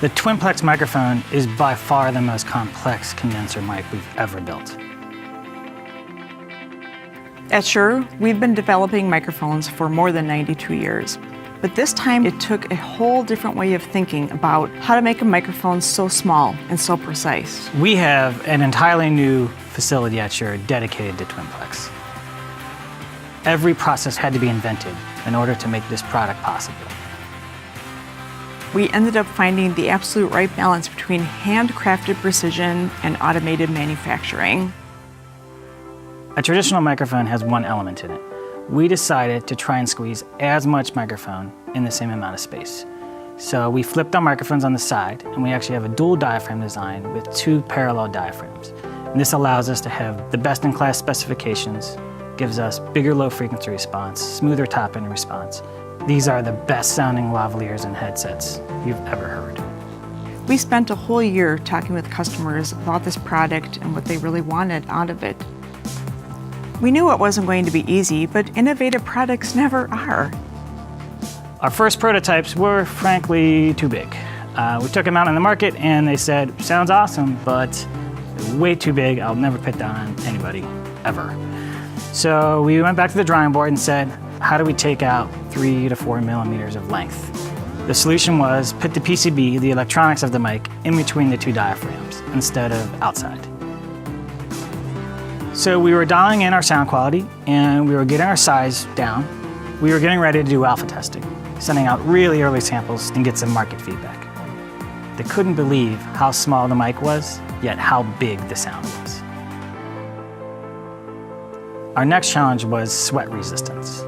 The TwinPlex microphone is by far the most complex condenser mic we've ever built. At Shure, we've been developing microphones for more than 92 years. But this time it took a whole different way of thinking about how to make a microphone so small and so precise. We have an entirely new facility at Shure dedicated to TwinPlex. Every process had to be invented in order to make this product possible. We ended up finding the absolute right balance between handcrafted precision and automated manufacturing. A traditional microphone has one element in it. We decided to try and squeeze as much microphone in the same amount of space. So we flipped our microphones on the side, and we actually have a dual diaphragm design with 2 parallel diaphragms. And this allows us to have the best-in-class specifications, gives us bigger low-frequency response, smoother top-end response. These are the best-sounding lavaliers and headsets you've ever heard. We spent a whole year talking with customers about this product and what they really wanted out of it. We knew it wasn't going to be easy, but innovative products never are. Our first prototypes were, frankly, too big. We took them out on the market and they said, sounds awesome, but way too big. I'll never put that on anybody, ever. So we went back to the drawing board and said, how do we take out 3 to 4 millimeters of length? The solution was put the PCB, the electronics of the mic, in between the 2 diaphragms instead of outside. So we were dialing in our sound quality and we were getting our size down. We were getting ready to do alpha testing, sending out really early samples and get some market feedback. They couldn't believe how small the mic was, yet how big the sound was. Our next challenge was sweat resistance.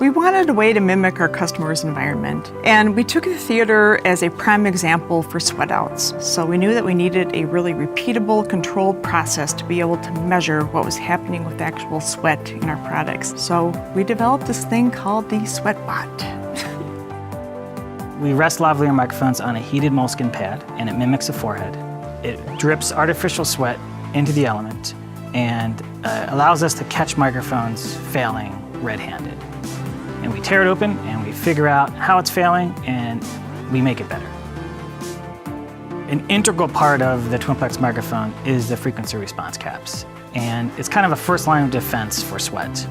We wanted a way to mimic our customer's environment, and we took the theater as a prime example for sweat outs. So we knew that we needed a really repeatable, controlled process to be able to measure what was happening with actual sweat in our products. So we developed this thing called the SweatBot. We rest lavalier microphones on a heated moleskin pad, and it mimics a forehead. It drips artificial sweat into the element and allows us to catch microphones failing red-handed. And we tear it open and we figure out how it's failing and we make it better. An integral part of the TwinPlex microphone is the frequency response caps. And it's kind of a first line of defense for sweat.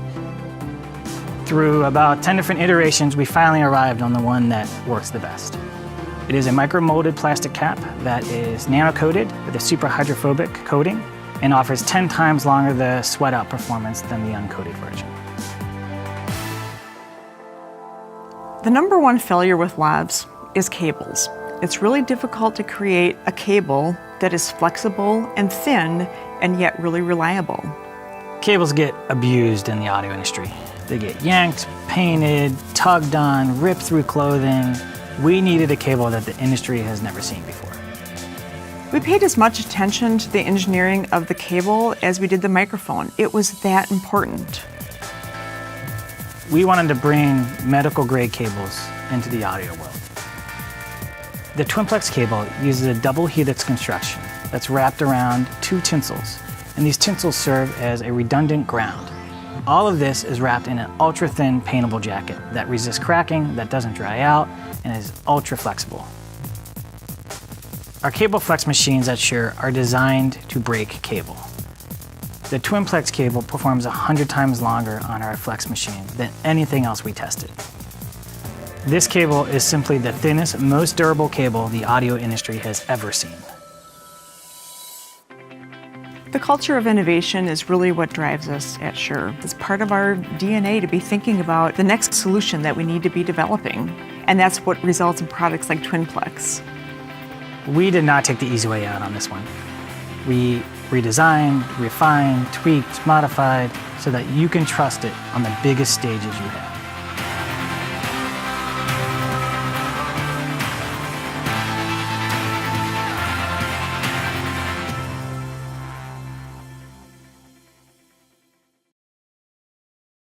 Through about 10 different iterations, we finally arrived on the one that works the best. It is a micro-molded plastic cap that is nano-coated with a super hydrophobic coating and offers 10 times longer the sweat out performance than the uncoated version. The number one failure with lavs is cables. It's really difficult to create a cable that is flexible and thin and yet really reliable. Cables get abused in the audio industry. They get yanked, painted, tugged on, ripped through clothing. We needed a cable that the industry has never seen before. We paid as much attention to the engineering of the cable as we did the microphone. It was that important. We wanted to bring medical-grade cables into the audio world. The TwinPlex cable uses a double helix construction that's wrapped around 2 tinsels, and these tinsels serve as a redundant ground. All of this is wrapped in an ultra-thin paintable jacket that resists cracking, that doesn't dry out, and is ultra-flexible. Our cable flex machines at Shure are designed to break cable. The TwinPlex cable performs 100 times longer on our flex machine than anything else we tested. This cable is simply the thinnest, most durable cable the audio industry has ever seen. The culture of innovation is really what drives us at Shure. It's part of our DNA to be thinking about the next solution that we need to be developing. And that's what results in products like TwinPlex. We did not take the easy way out on this one. We redesigned, refined, tweaked, modified, so that you can trust it on the biggest stages you have.